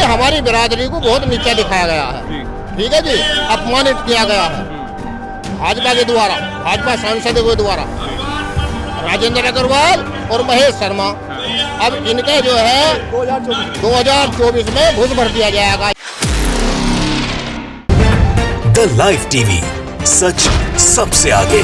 हमारी बिरादरी को बहुत नीचा दिखाया गया है, ठीक है जी, अपमानित किया गया है भाजपा के द्वारा, भाजपा सांसदों के द्वारा, राजेंद्र अग्रवाल और महेश शर्मा। अब इनके जो है 2024 में घुस भर दिया जाएगा। द लाइव टीवी, सच सबसे आगे।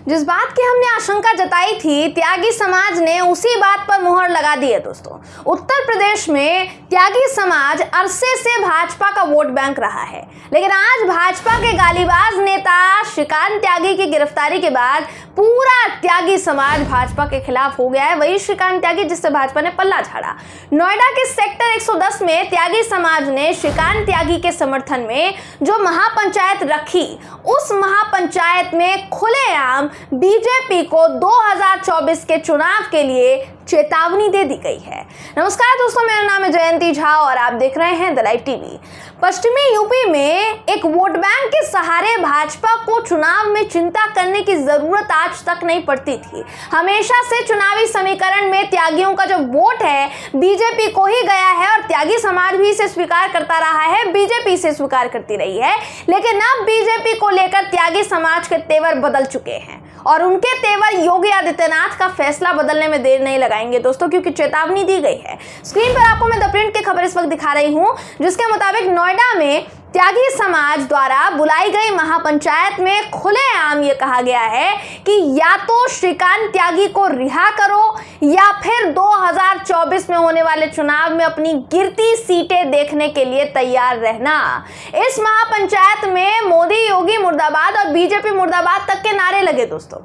जिस बात की हमने आशंका जताई थी, त्यागी समाज ने उसी बात पर मुहर लगा दी है दोस्तों। उत्तर प्रदेश में त्यागी समाज अरसे से भाजपा का वोट बैंक रहा है, लेकिन आज भाजपा के गालीबाज नेता श्रीकांत त्यागी की गिरफ्तारी के बाद पूरा त्यागी समाज भाजपा के खिलाफ हो गया है। वही श्रीकांत त्यागी जिससे भाजपा ने पल्ला झाड़ा। नोएडा के सेक्टर 110 में त्यागी समाज ने श्रीकांत त्यागी के समर्थन में जो महापंचायत रखी, उस महापंचायत में खुलेआम बीजेपी को 2024 के चुनाव के लिए चेतावनी दे दी गई है। नमस्कार दोस्तों, मेरा नाम है जयंती झा और आप देख रहे हैं द लाइव टीवी। पश्चिमी यूपी में एक वोट बैंक के सहारे भाजपा को चुनाव में चिंता करने की जरूरत आज तक नहीं पड़ती थी। हमेशा से चुनावी समीकरण में त्यागियों का जो वोट है बीजेपी को ही गया है और त्यागी समाज भी इसे स्वीकार करता रहा है, बीजेपी इसे स्वीकार करती रही है। लेकिन अब बीजेपी को लेकर त्यागी समाज के तेवर बदल चुके हैं और उनके तेवर योगी आदित्यनाथ का फैसला बदलने में देर नहीं लगाएंगे दोस्तों, क्योंकि चेतावनी दी गई है। स्क्रीन पर आपको मैं द प्रिंट की खबर इस वक्त दिखा रही हूं, जिसके मुताबिक नोएडा में त्यागी समाज द्वारा बुलाई गई महापंचायत में खुलेआम ये कहा गया है कि या तो श्रीकांत त्यागी को रिहा करो या फिर 2024 में होने वाले चुनाव में अपनी गिरती सीटें देखने के लिए तैयार रहना। इस महापंचायत में मोदी योगी मुर्दाबाद और बीजेपी मुर्दाबाद तक के नारे लगे दोस्तों।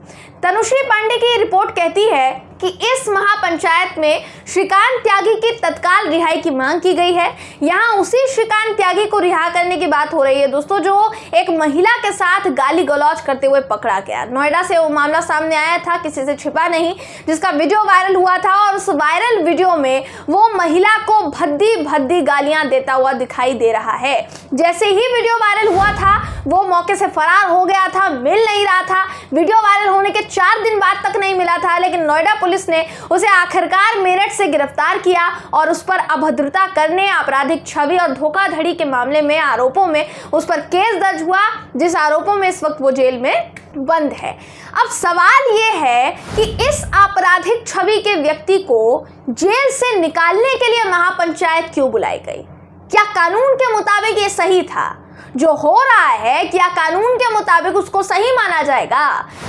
तनुश्री पांडे की रिपोर्ट कहती है कि इस महापंचायत में श्रीकांत त्यागी की तत्काल रिहाई की मांग की गई है। यहाँ उसी श्रीकांत त्यागी को रिहा करने की बात हो रही है दोस्तों, जो एक महिला के साथ गाली गलौज करते हुए पकड़ा गया। नोएडा से वो मामला सामने आया था, किसी से छिपा नहीं, जिसका वीडियो वायरल हुआ था और उस वायरल वीडियो में वो महिला को भद्दी भद्दी गालियां देता हुआ दिखाई दे रहा है। जैसे ही वीडियो वायरल हुआ था वो मौके से फरार हो गया था, मिल नहीं रहा था। वीडियो वायरल होने के 4 दिन बाद तक नहीं मिला था, लेकिन नोएडा पुलिस ने उसे आखिरकार मेरठ से गिरफ्तार किया और उस पर अभद्रता करने, आपराधिक छवि और धोखाधड़ी के मामले में आरोपों में उस पर केस दर्ज हुआ, जिस आरोपों में इस वक्त वो जेल में बंद है। अब सवाल ये है कि इस आपराधिक छवि के व्यक्ति को जेल से निकालने के लिए महापंचायत क्यों बुलाई गई? क्या कानून के मुताबिक ये सही था? जो हो रहा है क्या कानून के मुताबिक उसको सही माना जाएगा?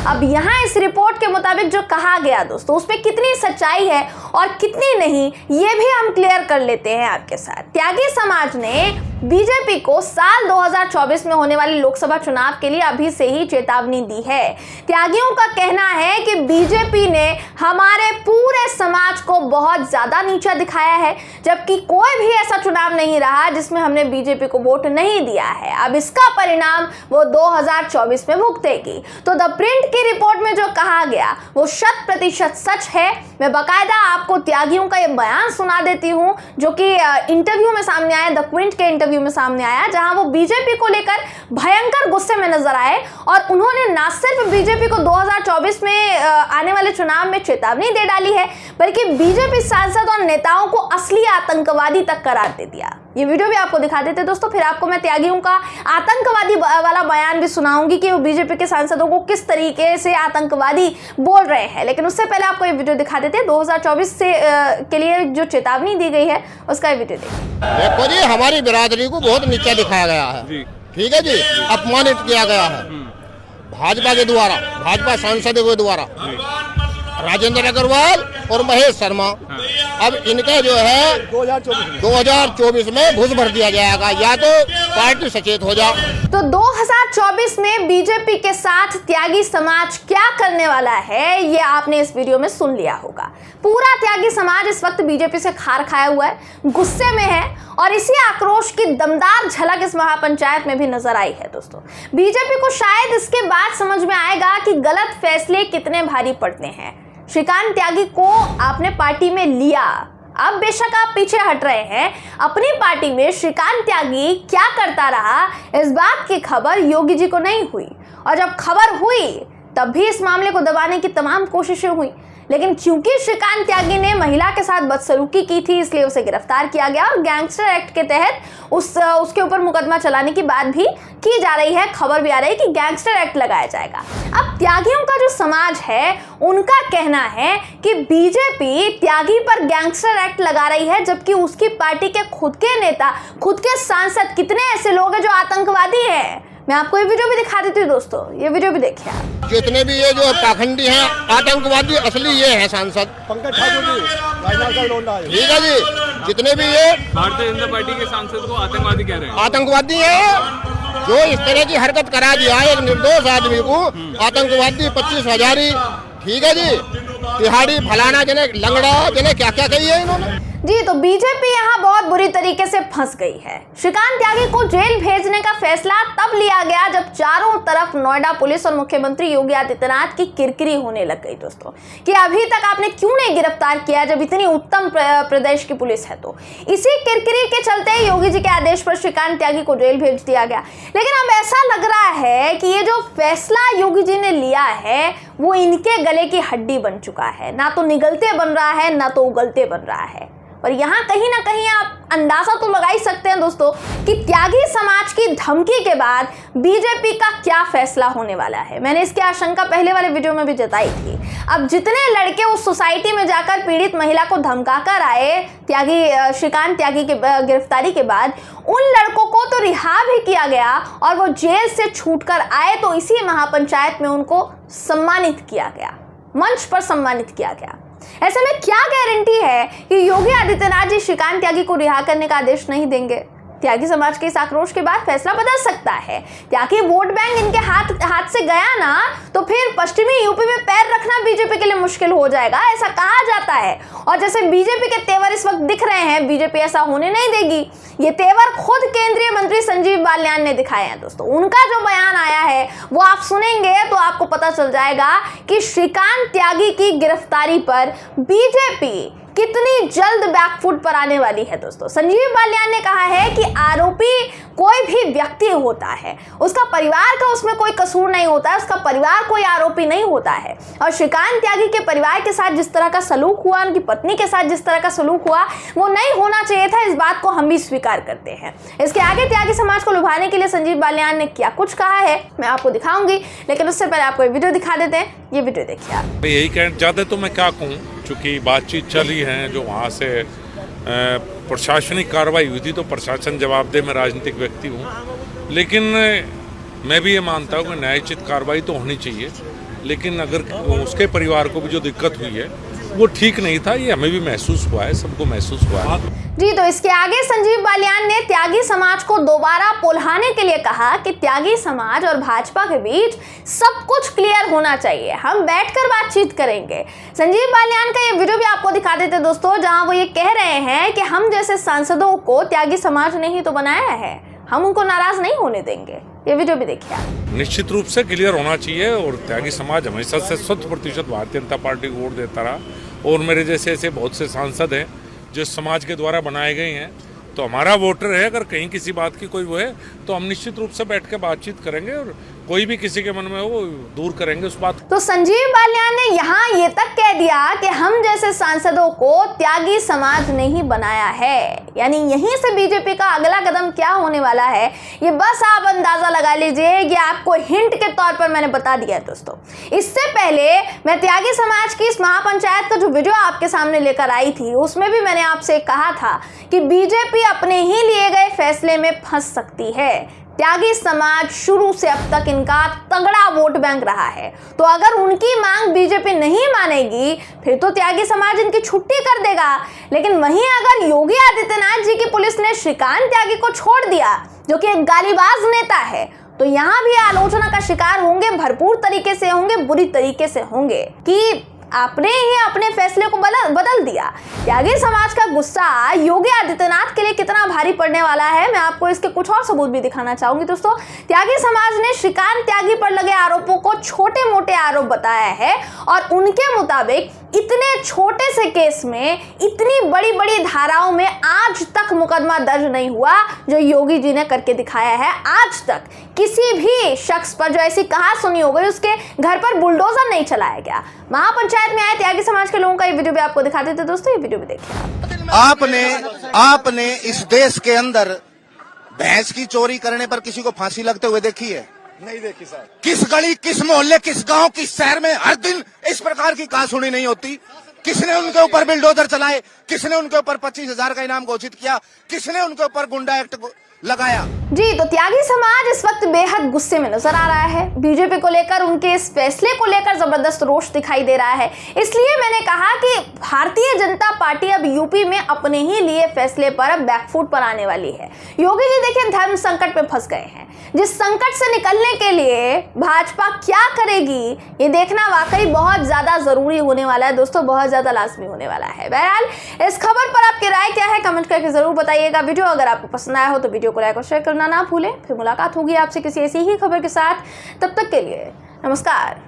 अब यहाँ इस रिपोर्ट के मुताबिक जो कहा गया दोस्तों, उसमें कितनी सच्चाई है और कितनी नहीं, ये भी हम क्लियर कर लेते हैं आपके साथ। त्यागी समाज ने बीजेपी को साल 2024 में होने वाले लोकसभा चुनाव के लिए अभी से ही चेतावनी दी है। त्यागियों का कहना है कि बीजेपी ने हमारे पूरे समाज को बहुत ज्यादा नीचा दिखाया है, जबकि कोई भी ऐसा चुनाव नहीं रहा जिसमें हमने बीजेपी को वोट नहीं दिया है। अब इसका परिणाम वो 2024 में भुगतेगी। तो द प्रिंट की रिपोर्ट में जो कहा गया वो 100% सच है। मैं बाकायदा आपको त्यागियों का ये बयान सुना देती हूँ, जो कि इंटरव्यू में सामने आया, द क्विंट के इंटरव्यू में सामने आया, जहां वो बीजेपी को लेकर भयंकर गुस्से में नजर आए और उन्होंने न सिर्फ बीजेपी को 2024 में आने वाले चुनाव में चेतावनी दे डाली है, बल्कि बीजेपी सांसद और नेताओं को असली आतंकवादी तक करार दे दिया। ये वीडियो भी आपको दिखा देते दोस्तों, फिर आपको मैं त्यागियों का आतंकवादी वाला बयान भी सुनाऊंगी कि वो बीजेपी के सांसदों को किस तरीके से आतंकवादी बोल रहे हैं। लेकिन उससे पहले आपको ये वीडियो दिखा देते हैं। 2024 से के लिए जो चेतावनी दी गई है उसका ये वीडियो देखो जी, हमारी बिरादरी को बहुत नीचा दिखाया गया है, ठीक है जी, अपमानित किया गया है भाजपा के द्वारा, भाजपा सांसदों के द्वारा, राजेंद्र अग्रवाल और महेश शर्मा। अब इनके जो है 2024 में घुस भर दिया जाएगा, या तो पार्टी सचेत हो जाए। तो 2024 में बीजेपी के साथ त्यागी समाज क्या करने वाला है, ये आपने इस वीडियो में सुन लिया होगा। पूरा त्यागी समाज इस वक्त बीजेपी से खार खाया हुआ है, गुस्से में है और इसी आक्रोश की दमदार झलक इस महापंचायत में भी नजर आई है दोस्तों। बीजेपी को शायद इसके बाद समझ में आएगा कि गलत फैसले कितने भारी पड़ते हैं। श्रीकांत त्यागी को आपने पार्टी में लिया, अब बेशक आप पीछे हट रहे हैं, अपनी पार्टी में श्रीकांत त्यागी क्या करता रहा, इस बात की खबर योगी जी को नहीं हुई। और जब खबर हुई तब भी इस मामले को दबाने की तमाम कोशिशें हुई, लेकिन क्योंकि श्रीकांत त्यागी ने महिला के साथ बदसलूकी की थी इसलिए उसे गिरफ्तार किया गया और गैंगस्टर एक्ट के तहत उसके ऊपर मुकदमा चलाने की बात भी की जा रही है। खबर भी आ रही है कि गैंगस्टर एक्ट लगाया जाएगा। अब त्यागियों का जो समाज है उनका कहना है कि बीजेपी त्यागी पर गैंगस्टर एक्ट लगा रही है, जबकि उसकी पार्टी के खुद के नेता, खुद के सांसद, कितने ऐसे लोग हैं जो आतंकवादी हैं। मैं आपको ये वीडियो भी दिखा देती हूँ दोस्तों, ये वीडियो भी देखिए आप। जितने भी ये जो पाखंडी हैं, आतंकवादी असली ये हैं सांसद पंकज ठाकुर जी, राजनाथ का लोंडा है। ठीक है जी। जितने भी ये भारतीय जनता पार्टी के सांसद को आतंकवादी कह रहे हैं, आतंकवादी हैं। जो इस तरह की हरकत करा दिया एक निर्दोष आदमी को आतंकवादी, 25 हजारी, ठीक है जी, तिहाड़ी, फलाना, जने लंगड़ा, जने क्या क्या कही है इन्होंने जी। तो बीजेपी यहाँ बहुत बुरी तरीके से फंस गई है। श्रीकांत त्यागी को जेल भेजने का फैसला तब लिया गया जब चारों तरफ नोएडा पुलिस और मुख्यमंत्री योगी आदित्यनाथ की किरकिरी होने लग गई दोस्तों, कि अभी तक आपने क्यों नहीं गिरफ्तार किया जब इतनी उत्तम प्रदेश की पुलिस है। तो इसी किरकिरी के चलते योगी जी के आदेश पर श्रीकांत त्यागी को जेल भेज दिया गया। लेकिन अब ऐसा लग रहा है कि ये जो फैसला योगी जी ने लिया है वो इनके गले की हड्डी बन चुका है। ना तो निगलते बन रहा है, ना तो उगलते बन रहा है। और यहाँ कहीं ना कहीं आप अंदाजा तो लगा ही सकते हैं दोस्तों कि त्यागी समाज की धमकी के बाद बीजेपी का क्या फैसला होने वाला है। मैंने इसकी आशंका पहले वाले वीडियो में भी जताई थी। अब जितने लड़के उस सोसाइटी में जाकर पीड़ित महिला को धमकाकर आए श्रीकांत त्यागी के गिरफ्तारी के बाद, उन लड़कों को तो रिहा भी किया गया और वो जेल से छूटकर आए तो इसी महापंचायत में उनको सम्मानित किया गया, मंच पर सम्मानित किया गया। ऐसे में क्या गारंटी है कि योगी आदित्यनाथ जी श्रीकांत त्यागी को रिहा करने का आदेश नहीं देंगे। त्यागी समाज के इस आक्रोश के बाद फैसला बदल सकता है। त्यागी वोट बैंक इनके हाथ से गया ना तो फिर पश्चिमी यूपी में पैर रखना बीजेपी के लिए मुश्किल हो जाएगा, ऐसा कहा जाता है। और जैसे बीजेपी के तेवर इस वक्त दिख रहे हैं, बीजेपी ऐसा होने नहीं देगी। ये तेवर खुद केंद्रीय मंत्री संजीव बालियान ने दिखाए हैं दोस्तों। उनका जो बयान आया है वो आप सुनेंगे तो आपको पता चल जाएगा कि श्रीकांत त्यागी की गिरफ्तारी पर बीजेपी कितनी जल्द बैकफुट पर आने वाली है दोस्तों। संजीव बालियान ने कहा है कि आरोपी कोई भी व्यक्ति होता है, उसका परिवार का उसमें कोई कसूर नहीं होता है, उसका परिवार कोई आरोपी नहीं होता है। और श्रीकांत त्यागी के परिवार के साथ जिस तरह का सलूक हुआ, उनकी पत्नी के साथ जिस तरह का सलूक हुआ, वो नहीं होना चाहिए था। इस बात को हम भी स्वीकार करते हैं। इसके आगे त्यागी समाज को लुभाने के लिए संजीव बालियान ने क्या कुछ कहा है मैं आपको दिखाऊंगी, लेकिन उससे पहले आपको वीडियो दिखा देते हैं। ये वीडियो देखिए आप। यही कहना चाहते तो मैं क्या कहूँ, चूँकि बातचीत चली है जो वहाँ से प्रशासनिक कार्रवाई हुई थी तो प्रशासन जवाबदेह, मैं राजनीतिक व्यक्ति हूँ, लेकिन मैं भी ये मानता हूँ कि न्यायोचित कार्रवाई तो होनी चाहिए। लेकिन अगर उसके परिवार को भी जो दिक्कत हुई है वो ठीक नहीं था, ये हमें भी महसूस हुआ है, सबको महसूस हुआ है जी। तो इसके आगे संजीव बालियान ने त्यागी समाज को दोबारा पोल्हाने के लिए कहा कि त्यागी समाज और भाजपा के बीच सब कुछ क्लियर होना चाहिए, हम बैठकर बातचीत करेंगे। संजीव बालियान का ये वीडियो भी आपको दिखा देते दोस्तों, जहां वो ये कह रहे हैं कि हम जैसे सांसदों को त्यागी समाज ने ही तो बनाया है, हम उनको नाराज नहीं होने देंगे। ये वीडियो भी देखिए आप। निश्चित रूप से क्लियर होना चाहिए और त्यागी समाज हमेशा से 100% भारतीय जनता पार्टी को वोट देता रहा और मेरे जैसे ऐसे बहुत से सांसद हैं जो समाज के द्वारा बनाए गए हैं, तो हमारा वोटर है। अगर कहीं किसी बात की कोई वो है तो हम निश्चित रूप से बैठ के बातचीत करेंगे और कोई भी किसी के मन में वो दूर करेंगे उस बात। तो संजीव बालियान ने यहाँ ये तक कह दिया कि हम जैसे सांसदों को त्यागी समाज ने ही बनाया है, यानी यहीं से बीजेपी का अगला कदम क्या होने वाला है ये बस आप अंदाजा लगा लीजिए। ये आपको हिंट के तौर पर मैंने बता दिया है दोस्तों। इससे पहले मैं त्यागी समाज की इस महापंचायत का जो वीडियो आपके सामने लेकर आई थी उसमें भी मैंने आपसे कहा था कि बीजेपी अपने ही लिए गए फैसले में फंस सकती है। त्यागी समाज शुरू से अब तक इनका तगड़ा वोट बैंक रहा है, तो अगर उनकी मांग बीजेपी नहीं मानेगी फिर तो त्यागी समाज इनकी छुट्टी कर देगा। लेकिन वहीं अगर योगी आदित्यनाथ जी की पुलिस ने श्रीकांत त्यागी को छोड़ दिया, जो कि एक गालीबाज नेता है, तो यहाँ भी आलोचना का शिकार होंगे, भरपूर तरीके से होंगे, बुरी तरीके से होंगे कि आपने ही अपने फैसले को बदल दिया। त्यागी समाज का गुस्सा योगी आदित्यनाथ के लिए कितना भारी पड़ने वाला है मैं आपको इसके कुछ और सबूत भी दिखाना चाहूंगी दोस्तों। त्यागी समाज ने श्रीकांत त्यागी पर लगे आरोपों को छोटे मोटे आरोप बताया है और उनके मुताबिक इतने छोटे से केस में इतनी बड़ी बड़ी धाराओं में आज तक मुकदमा दर्ज नहीं हुआ जो योगी जी ने करके दिखाया है। आज तक किसी भी शख्स पर जो ऐसी कहा सुनी हो गई उसके घर पर बुलडोजर नहीं चलाया गया। महापंचायत में आए त्यागी समाज के लोगों का ये वीडियो भी आपको दिखा देते दोस्तों, ये वीडियो भी देखिए। आपने इस देश के अंदर भैंस की चोरी करने पर किसी को फांसी लगते हुए देखी है? नहीं देखी सर। किस गली, किस मोहल्ले, किस गांव, किस शहर में हर दिन इस प्रकार की कहासुनी नहीं होती? किसने उनके ऊपर बुलडोजर चलाए? किसने उनके ऊपर 25,000 का इनाम घोषित किया? किसने उनके ऊपर गुंडा एक्ट लगाया? जी, तो त्यागी समाज इस वक्त बेहद गुस्से में नजर आ रहा है। बीजेपी को लेकर उनके इस फैसले को लेकर जबरदस्त रोष दिखाई दे रहा है। इसलिए मैंने कहा कि भारतीय जनता पार्टी अब यूपी में अपने ही लिए फैसले पर अब बैकफुट पर आने वाली है। योगी जी देखिए धर्म संकट में फंस गए हैं। जिस संकट से निकलने के लिए भाजपा क्या करेगी ये देखना वाकई बहुत ज्यादा जरूरी होने वाला है दोस्तों, बहुत ज्यादा लाजमी होने वाला है। बहरहाल इस खबर पर आपकी राय क्या है कमेंट करके जरूर बताइएगा। वीडियो अगर आपको पसंद आया हो तो वीडियो को लाइक और शेयर करना ना भूलें। फिर मुलाकात होगी आपसे किसी ऐसी ही खबर के साथ, तब तक के लिए नमस्कार।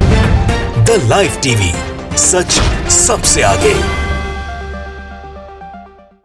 द लाइव टीवी, सच सबसे आगे।